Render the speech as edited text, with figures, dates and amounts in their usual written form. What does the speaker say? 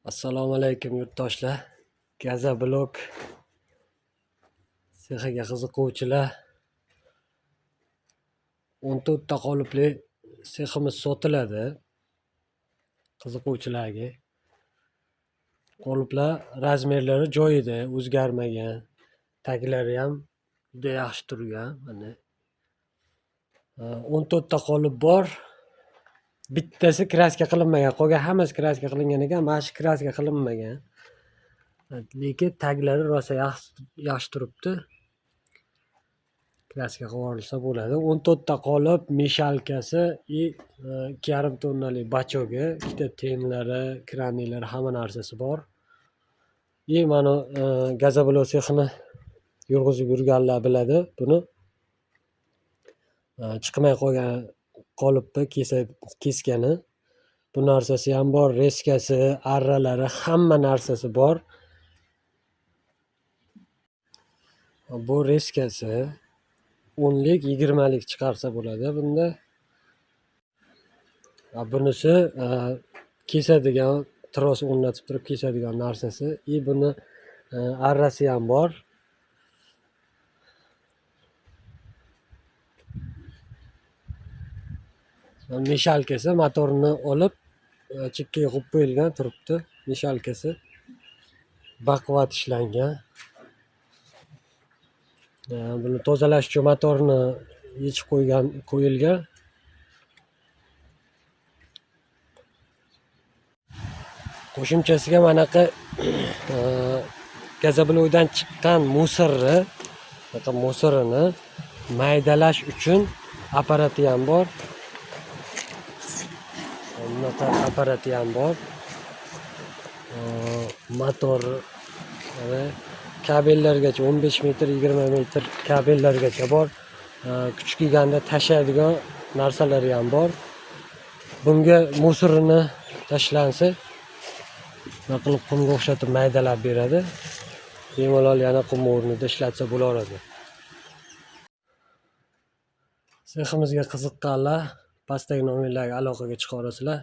Assalomu alaykum yurtdoshlar. Gazablok sexiga qiziquvchilar, 14 ta qolipli seximiz sotiladi qiziquvchilarga. Qoliplar razmerlari joyida, o'zgarmagan. Taglari ham juda yaxshi turgan. Mana 14 ta qolip bor. Bittasi kraska qilinmagan. Qolgan hammasi kraska qilingan ekan, mana shu kraska qilinmagan. Lekin taglari rosa yaxshi turibdi. Kraska qilib yuborilsa bo'ladi. 14 ta qolip meshalkasi и 2,5 tonnalik bachogi, ikkita tenglari, kranilari, hamma narsasi bor. И mana gazablok sexini yurg'izib yurganlar biladi buni. Chiqmay qolgan qolipni keskani. Bu narsasi ham bor, reskasi, arralari, hamma narsasi bor. Bu reskasi 10lik, 20lik chiqarsa bo'ladi bunda. Bunisi kesadigan, tros o'rnatib turib kesadigan narsasi. И buni arrasi ham bor. Meshalkasi motorni olib chekkaga qo'yib qo'yilgan turibdi. Meshalkasi baquvvat ishlangan. Buni tozalash uchun motorni yechib qo'yilgan. Qo'shimchasiga manaqa gazablokdan chiqqan musorini maydalash uchun apparati ham bor. Bunaqa apparati ham bor. Motor kabellargacha 15 metr, 20 metr kabellargacha bor. Kuch kelganda tashlaydigan narsalari ham bor. Bunga musorini tashlansa, nima qilib qumga o'xshatib maydalab beradi. Bemalol yana qum o'rnida ishlatsa bo'laveradi. Seximizga qiziqqanlar pastdagi nomerlarga aloqaga chiqa olasizlar.